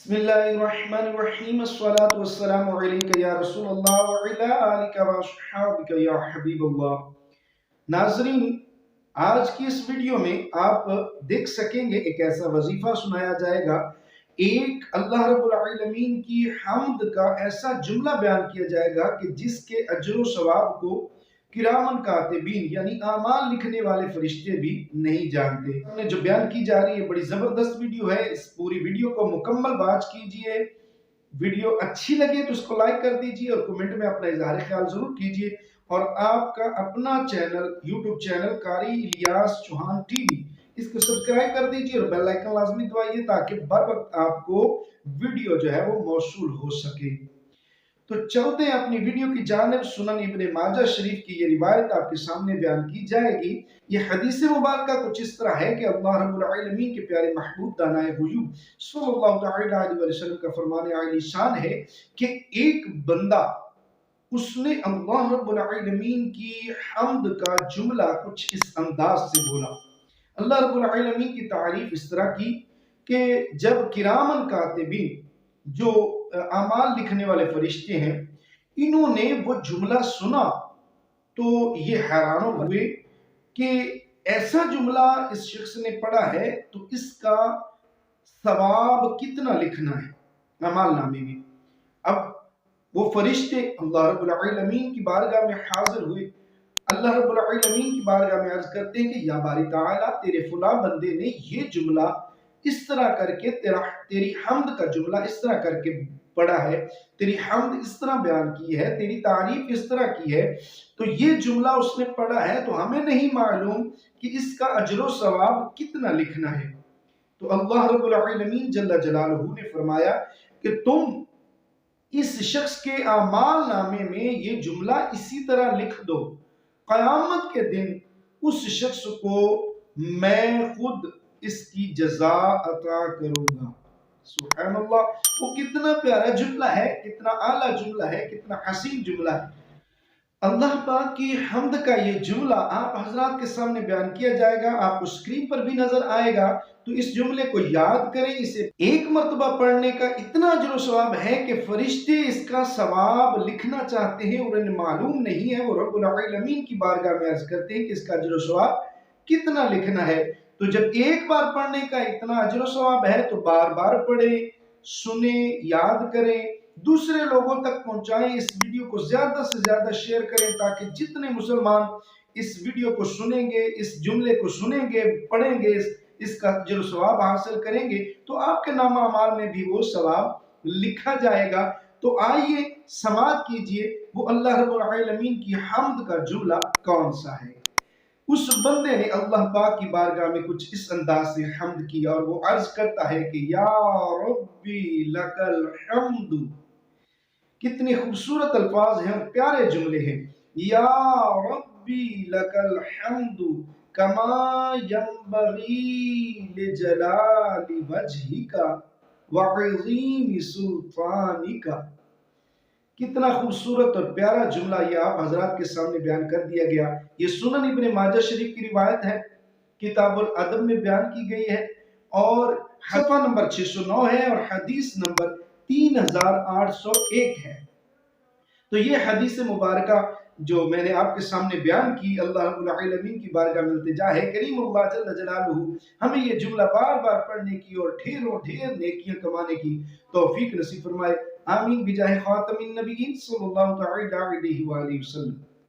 بسم اللہ الرحمن الرحیم الصلاة والسلام علیکہ یا رسول اللہ وعلی آلک و اصحابک یا حبیب اللہ۔ ناظرین، آج کی اس ویڈیو میں آپ دیکھ سکیں گے ایک ایسا وظیفہ سنایا جائے گا، ایک اللہ رب العالمین کی حمد کا ایسا جملہ بیان کیا جائے گا کہ جس کے اجر و ثواب کو کرامن کاتبین یعنی اعمال لکھنے والے فرشتے بھی نہیں جانتے۔ جو بیان کی جا رہی ہے بڑی زبردست ویڈیو ہے، اس پوری ویڈیو کو مکمل واچ کیجئے۔ ویڈیو اچھی لگے تو اس کو لائک کر دیجئے اور کمنٹ میں اپنا اظہار خیال ضرور کیجئے، اور آپ کا اپنا چینل یوٹیوب چینل قاری الیاس چوہان ٹی وی، اس کو سبسکرائب کر دیجئے اور بیل آئیکن لازمی دبائیے تاکہ بر وقت آپ کو ویڈیو جو ہے وہ موصول ہو سکے۔ تو چلتے ہیں اپنی ویڈیو کی جانب۔ سنن ابن ماجہ شریف کی یہ روایت آپ کے سامنے بیان کی جائے گی۔ یہ حدیث مبارکہ کچھ اس طرح ہے کہ اللہ رب العالمین کے پیارے محبوب دانائے غیوب صلی اللہ تعالی علیہ وسلم کا فرمان عالی شان ہے کہ ایک بندہ، اس نے اللہ رب العالمین کی حمد کا جملہ کچھ اس انداز سے بولا۔ اللہ رب العالمین کی تعریف اس طرح کی کہ جب کرامن کاتبین، جو اعمال لکھنے والے فرشتے ہیں، انہوں نے وہ جملہ سنا تو یہ حیران ہوئے کہ ایسا جملہ اس شخص نے پڑھا ہے تو اس کا ثواب کتنا لکھنا ہے اعمال نامے میں۔ اب وہ فرشتے اللہ رب العالمین کی بارگاہ میں حاضر ہوئے، اللہ رب العالمین کی بارگاہ میں عرض کرتے ہیں کہ یا باری تعالیٰ، تیرے فلاں بندے نے یہ جملہ اس طرح کر کے تیری حمد کا جملہ اس طرح کر کے پڑھا ہے، تیری حمد اس طرح بیان کی ہے، تیری تعریف اس طرح کی ہے، تو یہ جملہ اس نے پڑھا ہے تو ہمیں نہیں معلوم کہ اس کا اجر و ثواب کتنا لکھنا ہے۔ تو اللہ رب العالمین جل جلالہ نے فرمایا کہ تم اس شخص کے اعمال نامے میں یہ جملہ اسی طرح لکھ دو، قیامت کے دن اس شخص کو میں خود اس کی جزا عطا کروں گا۔ سبحان اللہ، وہ کتنا پیارا جملہ ہے، کتنا اعلیٰ جملہ ہے، کتنا حسین جملہ ہے۔ اللہ پاک کی حمد کا یہ جملہ آپ حضرات کے سامنے بیان کیا جائے گا، آپ کو اسکرین پر بھی نظر آئے گا، تو اس جملے کو یاد کریں۔ اسے ایک مرتبہ پڑھنے کا اتنا اجر و ثواب ہے کہ فرشتے اس کا ثواب لکھنا چاہتے ہیں اور انہیں معلوم نہیں ہے، وہ رب العالمین کی بارگاہ میں عرض کرتے ہیں کہ اس کا اجر و ثواب کتنا لکھنا ہے۔ تو جب ایک بار پڑھنے کا اتنا اجر و ثواب ہے تو بار بار پڑھیں، سنیں، یاد کریں، دوسرے لوگوں تک پہنچائیں، اس ویڈیو کو زیادہ سے زیادہ شیئر کریں تاکہ جتنے مسلمان اس ویڈیو کو سنیں گے، اس جملے کو سنیں گے، پڑھیں گے، اس کا اجر و ثواب حاصل کریں گے تو آپ کے نامہ اعمال میں بھی وہ ثواب لکھا جائے گا۔ تو آئیے سماعت کیجئے وہ اللہ رب العالمین کی حمد کا جملہ کون سا ہے۔ اس بندے نے اللہ پاک کی بارگاہ میں کچھ اس انداز سے حمد کیا اور وہ عرض کرتا ہے کہ یا ربی لک الحمد۔ کتنے خوبصورت الفاظ ہیں اور پیارے جملے ہیں۔ یا ربی لک الحمد کما ینبغی لجلال وجہک وعظیم سلطانک۔ کتنا خوبصورت اور پیارا جملہ یہ آپ حضرات کے سامنے بیان کر دیا گیا۔ یہ سنن ابن ماجہ شریف کی روایت ہے، کتاب الادب میں بیان کی گئی ہے، اور صفحہ نمبر 609 ہے اور حدیث نمبر 3801 ہے۔ تو یہ حدیث مبارکہ جو میں نے آپ کے سامنے بیان کی، اللہ رب العالمین کی بارگاہ میں التجا ہے کریم اللہ جل جلالہ ہمیں یہ جملہ بار بار پڑھنے کی اور ڈھیروں ڈھیر نیکیاں کمانے کی توفیق نصیب فرمائے۔ آمین بجاہ خاتم النبیین صلی اللہ تعالی علیہ وآلہ وسلم۔